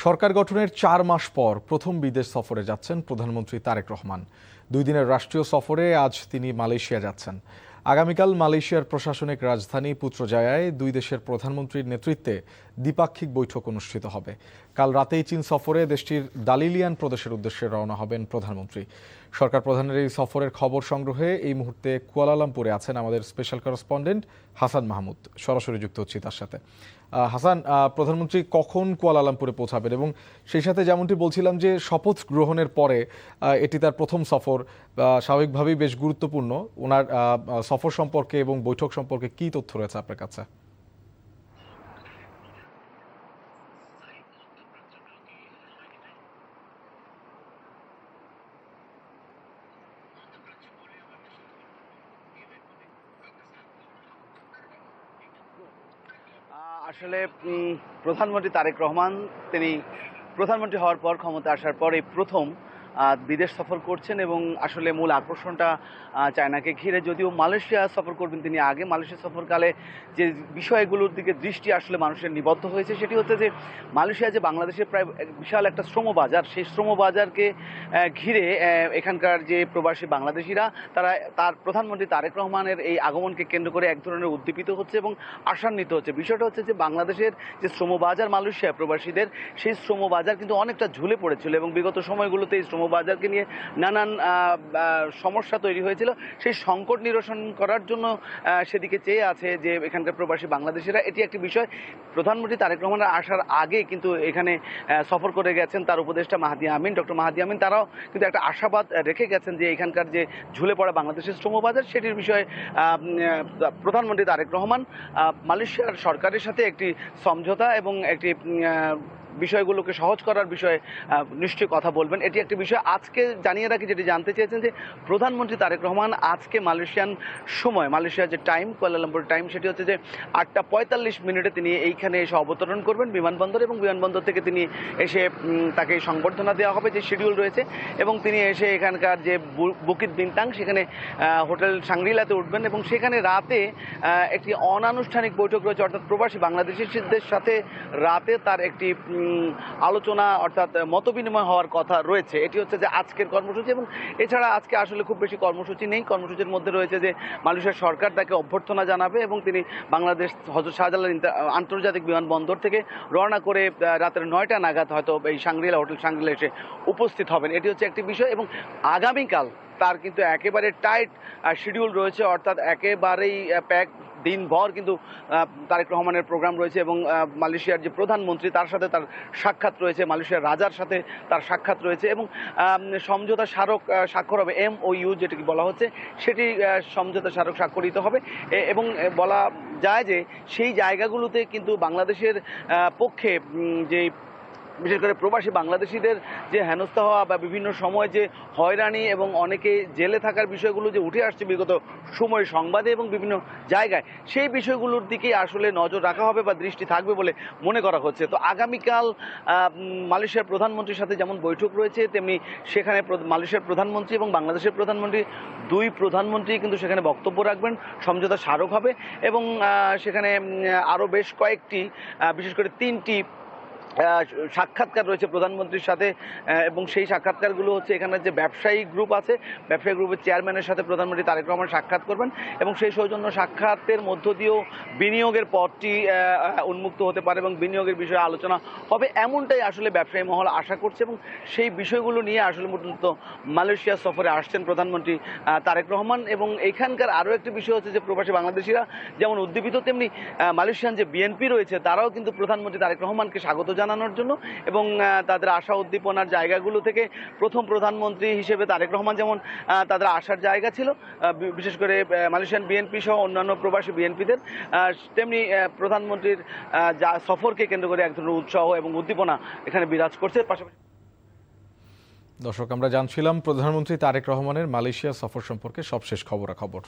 সরকার গঠনের 4 মাস পর প্রথম বিদেশ সফরে যাচ্ছেন প্রধানমন্ত্রী তারেক রহমান। 2 দিনের রাষ্ট্রীয় সফরে আজ তিনি মালয়েশিয়া যাচ্ছেন। আগামীকাল মালয়েশিয়ার প্রশাসনিক রাজধানী পুত্রজায়ায় দুই দেশের প্রধানমন্ত্রীর নেতৃত্বে দ্বিপাক্ষিক বৈঠক অনুষ্ঠিত হবে। কাল রাতেই চীন সফরে দেশটির দালিলিয়ান প্রদেশের উদ্দেশ্যে রওনা হবেন প্রধানমন্ত্রী। সরকার প্রধানের এই সফরের খবর সংগ্রহে এই মুহূর্তে কুয়ালালামপুরে আছেন আমাদের স্পেশাল করেসপন্ডেন্ট হাসান মাহমুদ। সরাসরি যুক্ত হচ্ছি তার সাথে। হাসান, প্রধানমন্ত্রী কখন কুয়ালালামপুরে পৌঁছাবেন এবং সেই সাথে যেমনটি বলছিলাম যে শপথ গ্রহণের পরে এটি তার প্রথম সফর, স্বাভাবিকভাবেই বেশ গুরুত্বপূর্ণ। ওনার সফর সম্পর্কে এবং বৈঠক সম্পর্কে কী তথ্য রয়েছে আপনার কাছে? আসলে প্রধানমন্ত্রী তারেক রহমান তিনি প্রধানমন্ত্রী হওয়ার পর ক্ষমতা আসার পর এই প্রথম বিদেশ সফর করছেন এবং আসলে মূল আকর্ষণটা চায়নাকে ঘিরে। যদিও মালয়েশিয়া সফর করবেন তিনি আগে, মালয়েশিয়া সফরকালে যে বিষয়গুলোর দিকে দৃষ্টি আসলে মানুষের নিবদ্ধ হয়েছে সেটি হচ্ছে যে মালয়েশিয়া যে বাংলাদেশের প্রায় বিশাল একটা শ্রমবাজার, সেই শ্রমবাজারকে ঘিরে এখানকার যে প্রবাসী বাংলাদেশিরা তারা তার প্রধানমন্ত্রী তারেক রহমানের এই আগমনকে কেন্দ্র করে এক ধরনের উদ্দীপিত হচ্ছে এবং আশান্বিত হচ্ছে। বিষয়টা হচ্ছে যে বাংলাদেশের যে শ্রমবাজার মালয়েশিয়া প্রবাসীদের, সেই শ্রমবাজার কিন্তু অনেকটা ঝুলে পড়েছিল এবং বিগত সময়গুলোতে এই শ্রমবাজারকে নিয়ে নানান সমস্যা তৈরি হয়েছিল। সেই সংকট নিরসন করার জন্য সেদিকে চেয়ে আছে যে এখানকার প্রবাসী বাংলাদেশিরা। এটি একটি বিষয়। প্রধানমন্ত্রী তারেক রহমানের আসার আগে কিন্তু এখানে সফর করে গেছেন তার উপদেষ্টা মাহাদি আমিন, ডক্টর মাহাদি আমিন। তারাও কিন্তু একটা আশাবাদ রেখে গেছেন যে এখানকার যে ঝুলে পড়া বাংলাদেশের শ্রমবাজার সেটির বিষয়ে প্রধানমন্ত্রী তারেক রহমান মালয়েশিয়ার সরকারের সাথে একটি সমঝোতা এবং একটি বিষয়গুলোকে সহজ করার বিষয়ে নিশ্চয়ই কথা বলবেন। এটি একটি বিষয়। আজকে জানিয়ে রাখি, যেটি জানতে চেয়েছেন যে প্রধানমন্ত্রী তারেক রহমান আজকে মালয়েশিয়ান সময়, মালয়েশিয়ার যে টাইম, কুয়ালালামপুর টাইম, সেটি হচ্ছে যে 8টা 45 তিনি এইখানে এসে অবতরণ করবেন বিমানবন্দর, এবং বিমানবন্দর থেকে তিনি এসে তাকে সংবর্ধনা দেওয়া হবে যে শিডিউল রয়েছে, এবং তিনি এসে এখানকার যে বুকিত বিনতাং সেখানে হোটেল সাংগ্রিলাতে উঠবেন এবং সেখানে রাতে একটি অনানুষ্ঠানিক বৈঠক রয়েছে, অর্থাৎ প্রবাসী বাংলাদেশিদের সাথে রাতে তার একটি আলোচনা অর্থাৎ মতবিনিময় হওয়ার কথা রয়েছে। এটি হচ্ছে যে আজকের কর্মসূচি, এবং এছাড়া আজকে আসলে খুব বেশি কর্মসূচি নেই। কর্মসূচির মধ্যে রয়েছে যে মালয়েশিয়ার সরকার তাকে অভ্যর্থনা জানাবে এবং তিনি বাংলাদেশ হযরত শাহজালাল আন্তর্জাতিক বিমানবন্দর থেকে রওনা করে রাতের 9টা নাগাদ হয়তো এই সাংগ্রিলা, হোটেল সাংগ্রিলা এসে উপস্থিত হবেন। এটি হচ্ছে একটি বিষয়। এবং আগামীকাল তার কিন্তু একেবারে টাইট শিডিউল রয়েছে, অর্থাৎ একেবারেই প্যাক দিনভর কিন্তু তারেক রহমানের প্রোগ্রাম রয়েছে এবং মালয়েশিয়ার যে প্রধানমন্ত্রী তার সাথে তার সাক্ষাৎ রয়েছে, মালয়েশিয়ার রাজার সাথে তার সাক্ষাৎ রয়েছে এবং সমঝোতা স্মারক স্বাক্ষর হবে, MOU যেটি বলা হচ্ছে, সেটি সমঝোতা স্মারক স্বাক্ষরিত হবে। এবং বলা যায় যে সেই জায়গাগুলোতে কিন্তু বাংলাদেশের পক্ষে যে বিশেষ করে প্রবাসী বাংলাদেশিদের যে হেনস্থা হওয়া বা বিভিন্ন সময় যে হয়রানি এবং অনেকে জেলে থাকার বিষয়গুলো যে উঠে আসছে বিগত সময় সংবাদে এবং বিভিন্ন জায়গায়, সেই বিষয়গুলোর দিকেই আসলে নজর রাখা হবে বা দৃষ্টি থাকবে বলে মনে করা হচ্ছে। তো আগামীকাল মালয়েশিয়ার প্রধানমন্ত্রীর সাথে যেমন বৈঠক রয়েছে, তেমনি সেখানে মালয়েশিয়ার প্রধানমন্ত্রী এবং বাংলাদেশের প্রধানমন্ত্রী, দুই প্রধানমন্ত্রী কিন্তু সেখানে বক্তব্য রাখবেন, সমঝোতা স্মারক হবে এবং সেখানে আরও বেশ কয়েকটি, বিশেষ করে 3টি সাক্ষাৎকার রয়েছে প্রধানমন্ত্রীর সাথে। এবং সেই সাক্ষাৎকারগুলো হচ্ছে এখানে যে ব্যবসায়ী গ্রুপ আছে, ব্যবসায়ী গ্রুপের চেয়ারম্যানের সাথে প্রধানমন্ত্রী তারেক রহমান সাক্ষাৎ করবেন এবং সেই সৌজন্য সাক্ষাতের মধ্য দিয়েও বিনিয়োগের পথটি উন্মুক্ত হতে পারে এবং বিনিয়োগের বিষয়ে আলোচনা হবে, এমনটাই আসলে ব্যবসায়ী মহল আশা করছে। এবং সেই বিষয়গুলো নিয়ে আসলে মূলত মালয়েশিয়া সফরে আসছেন প্রধানমন্ত্রী তারেক রহমান। এবং এখানকার আরও একটি বিষয় হচ্ছে যে প্রবাসী বাংলাদেশিরা যেমন উদ্দীপিত, তেমনি মালয়েশিয়ান যে বিএনপি রয়েছে তারাও কিন্তু প্রধানমন্ত্রী তারেক রহমানকে স্বাগত জানানোর জন্য এবং তাদের আশা উদ্দীপনার জায়গাগুলো থেকে প্রথম প্রধানমন্ত্রী হিসেবে তারেক রহমান যেমন তাদের আসার জায়গা ছিল, বিশেষ করে মালয়েশিয়ান বিএনপি সহ অন্যান্য প্রবাসী বিএনপিদের, তেমনি প্রধানমন্ত্রীর সফরকে কেন্দ্র করে এক ধরনের উৎসাহ এবং উদ্দীপনা এখানে বিরাজ করছে। পাশাপাশি দর্শক, আমরা জানছিলাম প্রধানমন্ত্রী তারেক রহমানের মালয়েশিয়া সফর সম্পর্কে সবশেষ খবরাখবর।